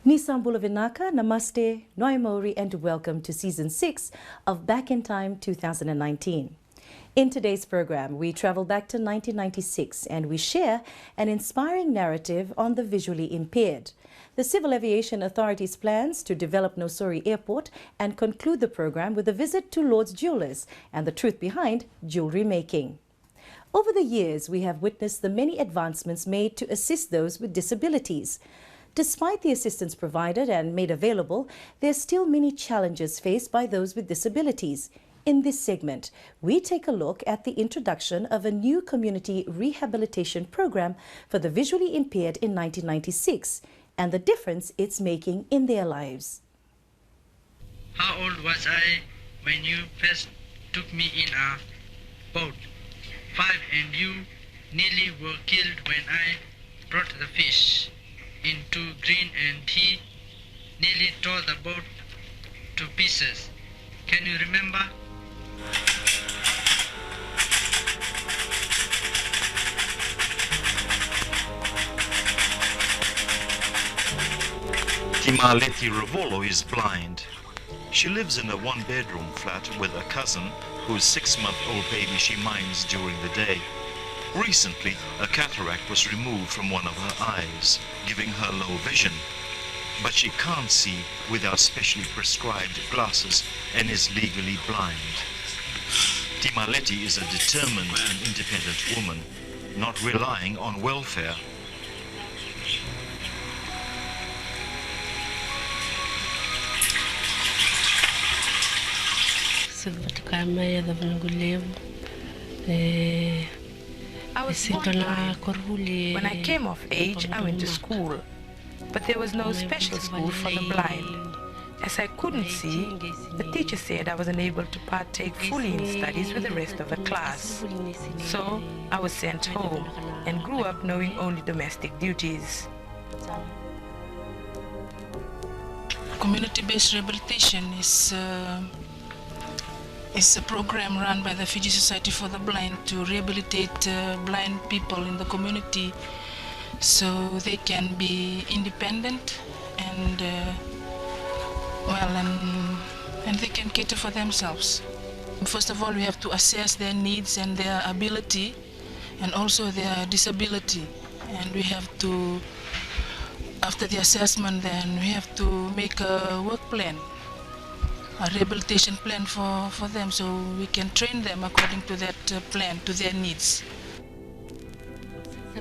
Nissan Bulavinaka, Namaste, Noi Maori, and welcome to Season 6 of Back in Time 2019. In today's program, we travel back to 1996 and we share an inspiring narrative on the visually impaired, the Civil Aviation Authority's plans to develop Nosori Airport, and conclude the program with a visit to Lord's Jewelers and the truth behind jewelry making. Over the years, we have witnessed the many advancements made to assist those with disabilities. Despite the assistance provided and made available, there are still many challenges faced by those with disabilities. In this segment, we take a look at the introduction of a new community rehabilitation program for the visually impaired in 1996 and the difference it's making in their lives. How old was I when you first took me in a boat? 5, and you nearly were killed when I brought the fish into green and he nearly tore the boat to pieces. Can you remember? Timaleti Ravolo is blind. She lives in a one-bedroom flat with a cousin whose 6-month-old baby she minds during the day. Recently, a cataract was removed from one of her eyes, giving her low vision. But she can't see without specially prescribed glasses and is legally blind. Timaleti is a determined and independent woman, not relying on welfare. I was born blind. When I came of age, I went to school, but there was no special school for the blind. As I couldn't see, the teacher said I was unable to partake fully in studies with the rest of the class. So I was sent home and grew up knowing only domestic duties. Community-based rehabilitation is a program run by the Fiji Society for the Blind to rehabilitate blind people in the community so they can be independent and and they can cater for themselves. First of all, we have to assess their needs and their ability and also their disability, and we have to, after the assessment, then we have to make a work plan, a rehabilitation plan for them, so we can train them according to that plan, to their needs. I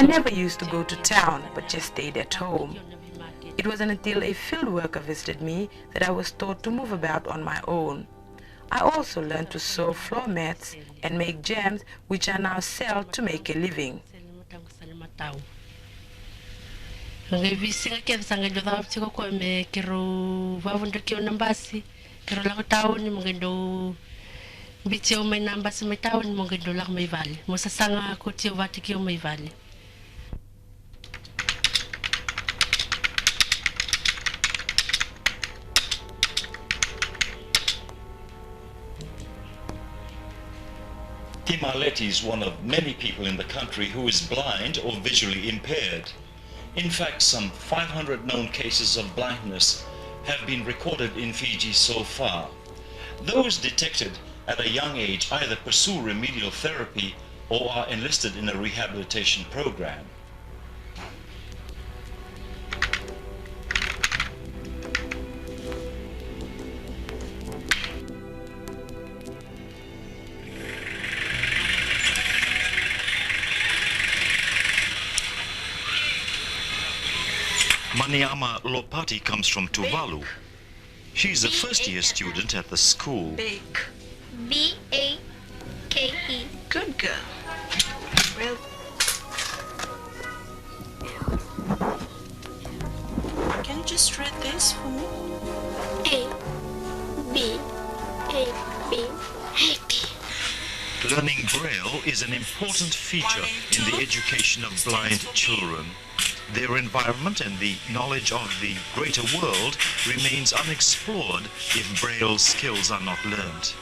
never used to go to town, but just stayed at home. It wasn't until a field worker visited me that I was taught to move about on my own. I also learned to sew floor mats and make jams, which are now sold to make a living. Timaleti is one of many people in the country who is blind or visually impaired. In fact, some 500 known cases of blindness have been recorded in Fiji so far. Those detected at a young age either pursue remedial therapy or are enlisted in a rehabilitation program. Maniama Lopati comes from Tuvalu. She's a first-year student at the school. Bake. B-A-K-E. Good girl. Well, Can you just read this for me? A-B-A-B. Happy. Learning Braille is an important feature in the education of blind children. Their environment and the knowledge of the greater world remains unexplored if Braille skills are not learned.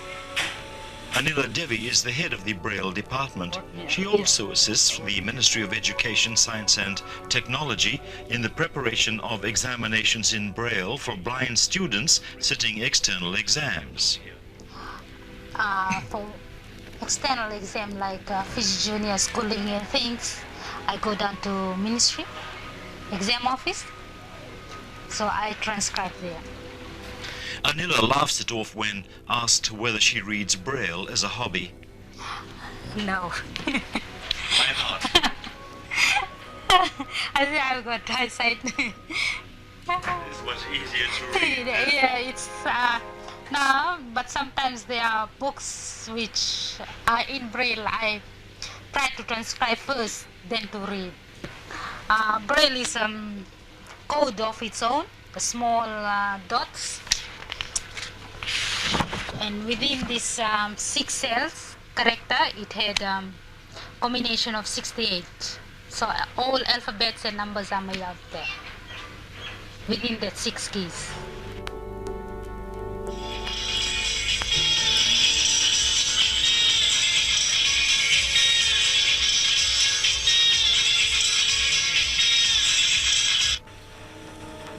Anila Devi is the head of the Braille department. She also assists the Ministry of Education, Science and Technology in the preparation of examinations in Braille for blind students sitting external exams. For external exam like Fiji Junior schooling and things, I go down to Ministry exam office, so I transcribe there. Anila laughs it off when asked whether she reads Braille as a hobby. No. Why not? I think I've got eyesight. It's much easier to read. Yeah, it's no, but sometimes there are books which are in Braille. I try to transcribe first, then to read. Braille is code of its own, the small dots, and within this 6 cells character, it had combination of 68. So all alphabets and numbers are made out there within that 6 keys.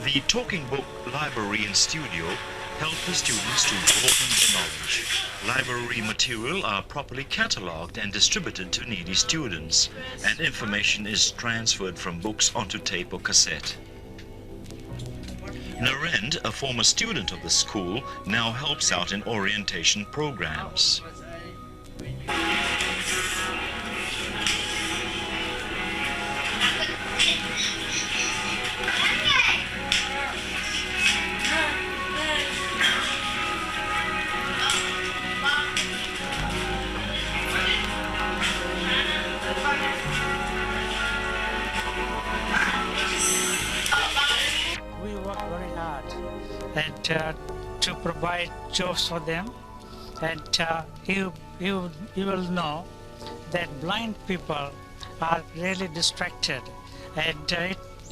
The talking book library and studio help the students to broaden their knowledge. Library material are properly catalogued and distributed to needy students, and information is transferred from books onto tape or cassette. Narend, a former student of the school, now helps out in orientation programs. And to provide jobs for them, and you will know that blind people are really distracted, and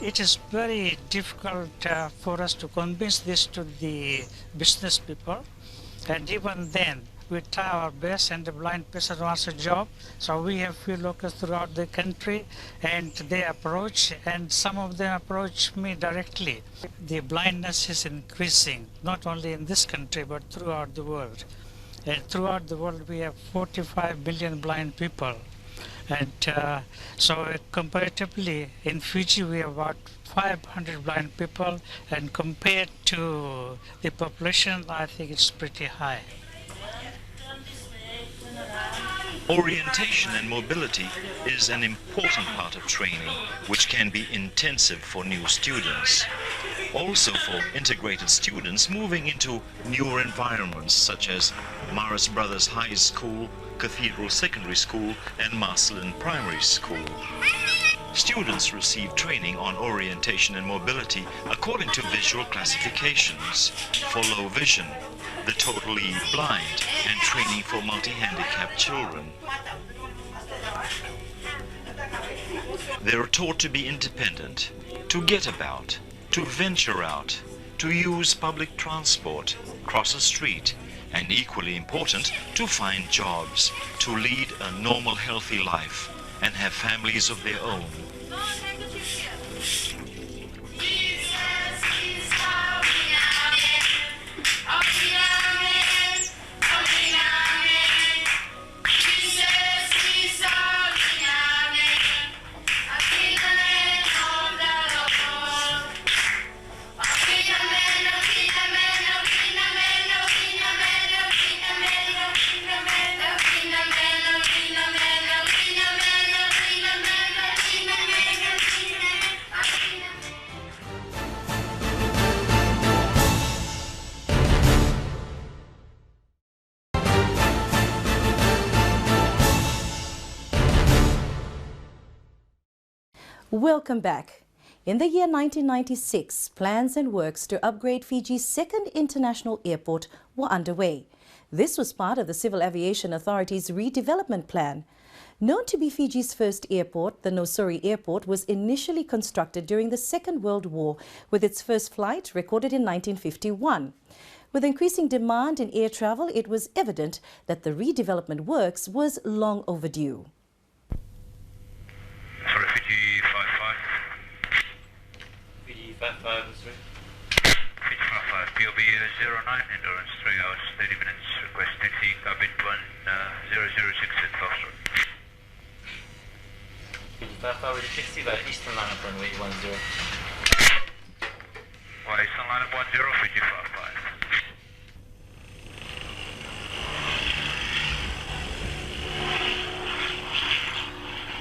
it is very difficult for us to convince this to the business people, and even then we try our best, and the blind person wants a job, so we have few locals throughout the country, and they approach, and some of them approach me directly. The blindness is increasing, not only in this country but throughout the world. And throughout the world we have 45 million blind people, and so comparatively in Fiji we have about 500 blind people, and compared to the population I think it's pretty high. Orientation and mobility is an important part of training, which can be intensive for new students. Also for integrated students moving into newer environments such as Maris Brothers High School, Cathedral Secondary School and Marcelin Primary School. Students receive training on orientation and mobility according to visual classifications for low vision, the totally blind, and training for multi-handicapped children. They are taught to be independent, to get about, to venture out, to use public transport, cross a street, and equally important, to find jobs, to lead a normal, healthy life, and have families of their own. Welcome back. In the year 1996, plans and works to upgrade Fiji's second international airport were underway. This was part of the Civil Aviation Authority's redevelopment plan. Known to be Fiji's first airport, the Nosori Airport was initially constructed during the Second World War, with its first flight recorded in 1951. With increasing demand in air travel, it was evident that the redevelopment works was long overdue. Sorry, Fiji 55. Fiji 55 is right. Fiji 55, POB 09, endurance 3 hours 30 minutes, request taxi, cabin 1006 at Foxtrot. Fiji 55 with a taxi by Eastern line up runway 10. Why, Eastern line up 10, Fiji 55.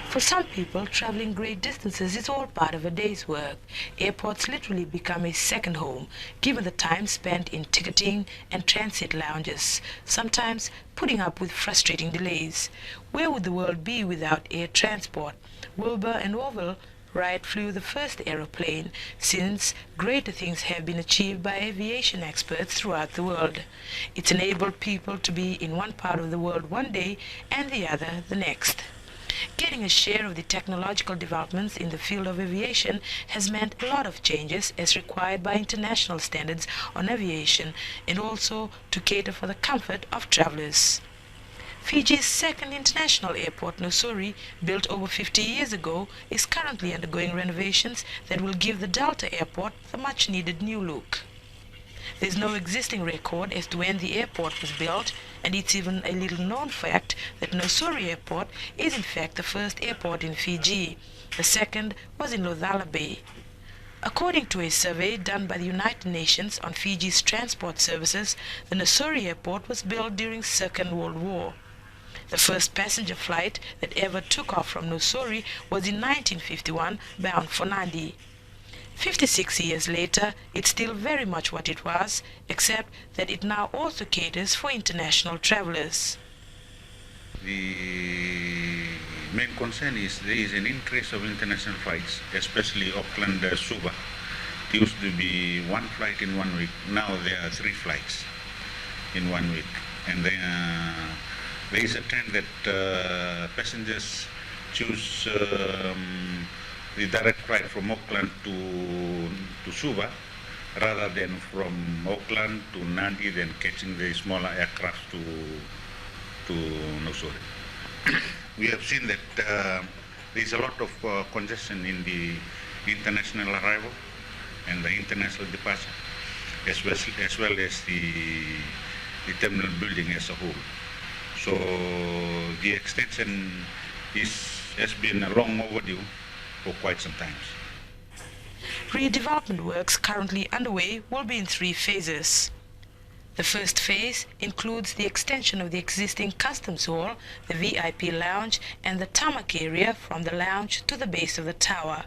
For some people, traveling great distances is all part of a day's work. Airports literally become a second home, given the time spent in ticketing and transit lounges, sometimes putting up with frustrating delays. Where would the world be without air transport? Wilbur and Orville Wright flew the first aeroplane, since greater things have been achieved by aviation experts throughout the world. It's enabled people to be in one part of the world one day and the other the next. Getting a share of the technological developments in the field of aviation has meant a lot of changes as required by international standards on aviation, and also to cater for the comfort of travelers. Fiji's second international airport, Nosori, built over 50 years ago, is currently undergoing renovations that will give the Delta Airport the much-needed new look. There is no existing record as to when the airport was built, and it's even a little-known fact that Nosori Airport is in fact the first airport in Fiji. The second was in Lothala Bay. According to a survey done by the United Nations on Fiji's transport services, the Nosori Airport was built during the Second World War. The first passenger flight that ever took off from Nosori was in 1951, bound for Nadi. 56 years later, it's still very much what it was, except that it now also caters for international travelers. The main concern is there is an increase of international flights, especially Auckland, Suva. It used to be one flight in 1 week. Now there are 3 flights in 1 week. And then there is a trend that passengers choose the direct flight from Auckland to Suva rather than from Auckland to Nadi, then catching the smaller aircraft to Nosori. We have seen that there is a lot of congestion in the international arrival and the international departure, as well as the terminal building as a whole. So the extension has been long overdue for quite some time. Redevelopment works currently underway will be in 3 phases. The first phase includes the extension of the existing customs hall, the VIP lounge, and the tarmac area from the lounge to the base of the tower.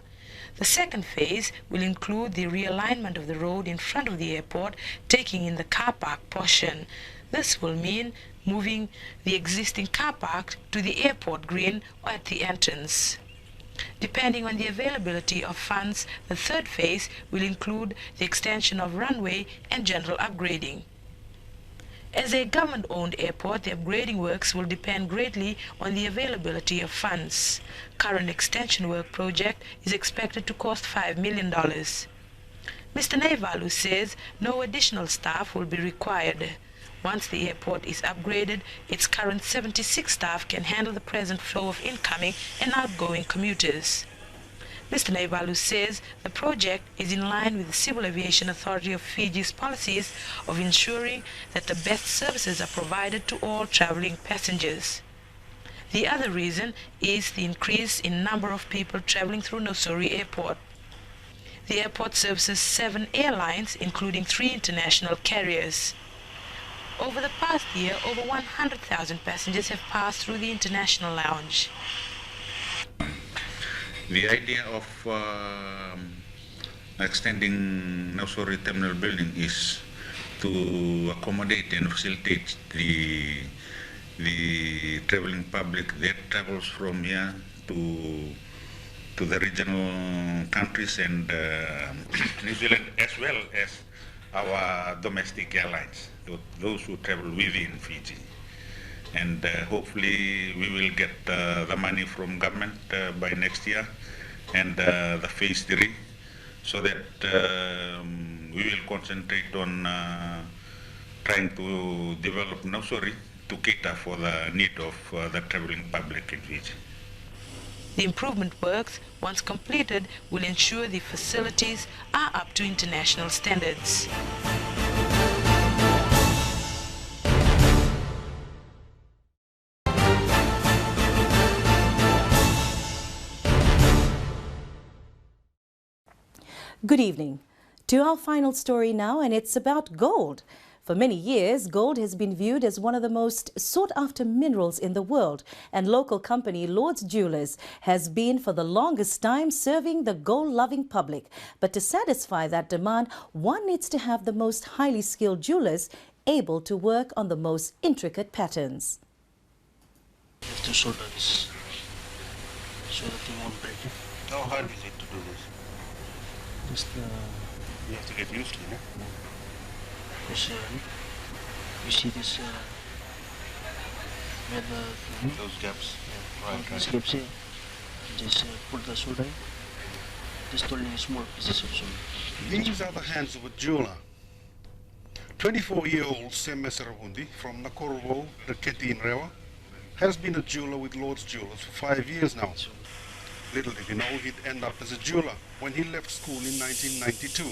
The second phase will include the realignment of the road in front of the airport, taking in the car park portion. This will mean moving the existing car park to the airport green or at the entrance. Depending on the availability of funds, the third phase will include the extension of runway and general upgrading. As a government-owned airport, the upgrading works will depend greatly on the availability of funds. Current extension work project is expected to cost $5 million. Mr. Neivalu says no additional staff will be required. Once the airport is upgraded, its current 76 staff can handle the present flow of incoming and outgoing commuters. Mr. Neivalu says the project is in line with the Civil Aviation Authority of Fiji's policies of ensuring that the best services are provided to all traveling passengers. The other reason is the increase in number of people traveling through Nosori Airport. The airport services 7 airlines, including 3 international carriers. Over the past year, over 100,000 passengers have passed through the international lounge. The idea of extending Nosori terminal building is to accommodate and facilitate the traveling public that travels from here to the regional countries and New Zealand, as well as our domestic airlines, those who travel within Fiji. And hopefully we will get the money from government by next year, and the phase 3, so that we will concentrate on trying to develop nursery to cater for the need of the traveling public in Fiji. The improvement works, once completed, will ensure the facilities are up to international standards. Good evening. To our final story now, and it's about gold. For many years, gold has been viewed as one of the most sought-after minerals in the world, and local company Lord's Jewelers has been for the longest time serving the gold-loving public. But to satisfy that demand, one needs to have the most highly skilled jewelers able to work on the most intricate patterns. You have to solder this so the thing won't break. How hard is it to do this? Just You have to get used to it. this, you see this where the Those gaps. these gaps here. Just put the solder in. Just only small pieces of solder. These are the hands of a jeweler. 24-year-old Sem Mesarahundi from Nakorovo, Raketi in Rewa, has been a jeweler with Lord's Jewelers for 5 years now. Little did he know he'd end up as a jeweler when he left school in 1992.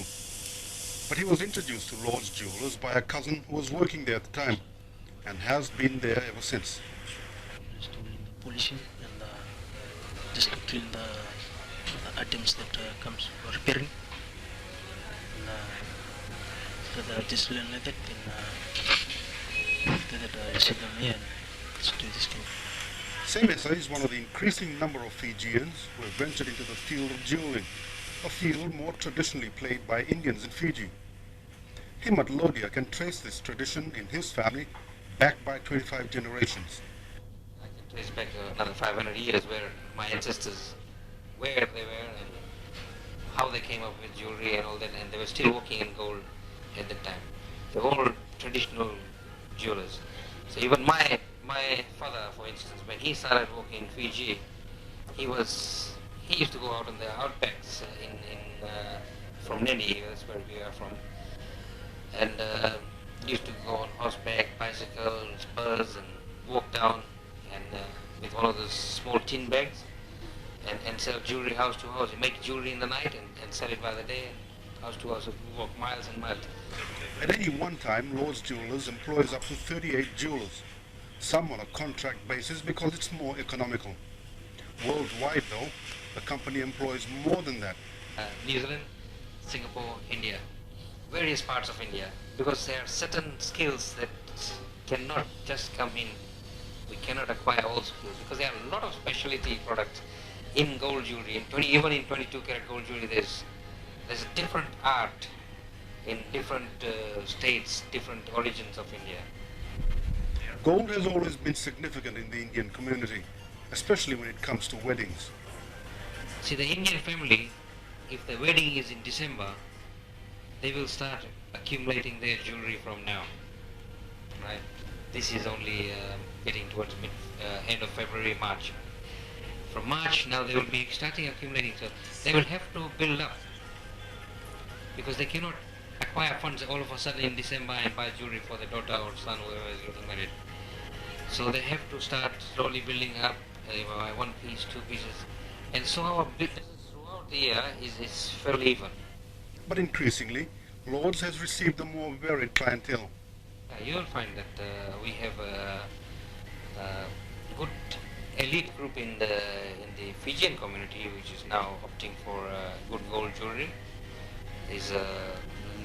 But he was introduced to Lord's Jewelers by a cousin who was working there at the time and has been there ever since. Just doing the polishing and just to clean the items that comes for repairing. And after that, just learn like that, then after that I sit down here and just do this kind. Semesa is one of the increasing number of Fijians who have ventured into the field of jewelling, a field more traditionally played by Indians in Fiji. Him at Lodia can trace this tradition in his family back by 25 generations. I can trace back another 500 years where my ancestors, where they were and how they came up with jewelry and all that, and they were still working in gold at that time. They're all traditional jewelers. So even my father, for instance, when he started working in Fiji, he used to go out on the outbacks from Nadi, that's where we are from, and used to go on horseback, bicycle, spurs, and walk down and with one of those small tin bags and sell jewelry house to house. He make jewelry in the night and sell it by the day, house to house, walk miles and miles. At any one time, Lord's Jewelers employs up to 38 jewelers, some on a contract basis because it's more economical. Worldwide, though, the company employs more than that. New Zealand, Singapore, India, various parts of India, because there are certain skills that cannot just come in. We cannot acquire all skills because there are a lot of specialty products in gold jewelry. Even in 22 karat gold jewelry, there's a different art in different states, different origins of India. Gold has always been significant in the Indian community, especially when it comes to weddings. See, the Indian family, if the wedding is in December, they will start accumulating their jewelry from now, right? This is only getting towards end of February, March. From March, now they will be starting accumulating, so they will have to build up because they cannot acquire funds all of a sudden in December and buy jewelry for their daughter or son, whoever is getting married. So they have to start slowly building up, buy one piece, two pieces. And so our business throughout the year is fairly even. But increasingly, Lord's has received a more varied clientele. You will find that we have a good elite group in the Fijian community, which is now opting for good gold jewelry. There's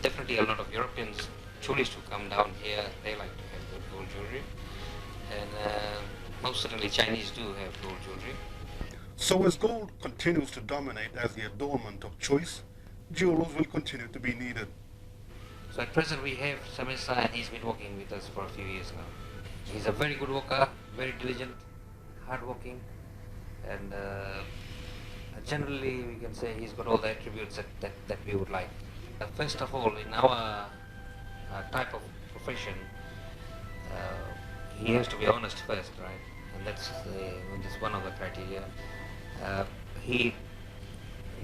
definitely a lot of Europeans, tourists who come down here, they like to have good gold jewelry. And most certainly Chinese do have gold jewelry. So as gold continues to dominate as the adornment of choice, jewelers will continue to be needed. So at present we have Samesa, and he's been working with us for a few years now. He's a very good worker, very diligent, hardworking, and generally we can say he's got all the attributes that we would like. First of all, in our type of profession, he has to be honest first, right? And that's one of the criteria.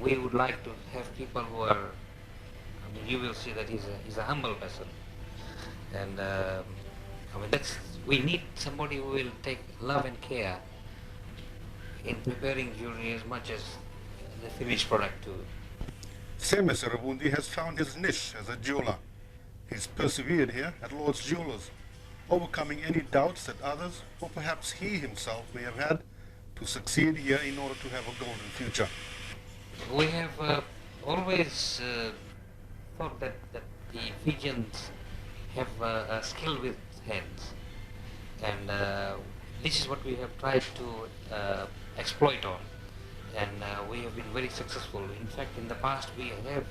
We would like to have people who are, I mean, you will see that he's a humble person. And I mean, we need somebody who will take love and care in preparing jewelry as much as the finished product too. Seme Sarabundi has found his niche as a jeweler. He's persevered here at Lord's Jewelers, overcoming any doubts that others, or perhaps he himself, may have had to succeed here in order to have a golden future. We have always thought that the Fijians have a skill with hands, and this is what we have tried to exploit on, and we have been very successful. In fact, in the past we have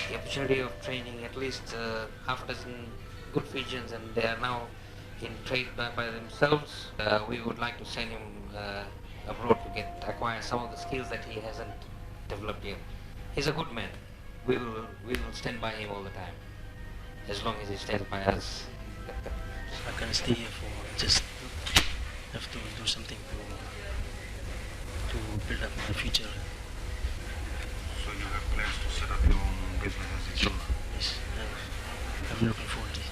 the opportunity of training at least half a dozen good Fijians, and they are now in trade by themselves. We would like to send him abroad to acquire some of the skills that he hasn't developed yet. He's a good man. We will stand by him all the time, as long as he stands by us. I can stay here for just have to do something to build up my future. So you have plans to set up your own business as a jeweler? Yes, I'm looking forward to it.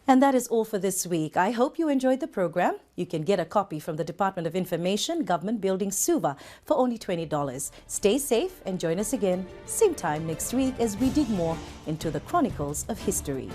And that is all for this week. I hope you enjoyed the program. You can get a copy from the Department of Information, Government Building, Suva for only $20. Stay safe and join us again, same time next week as we dig more into the chronicles of history.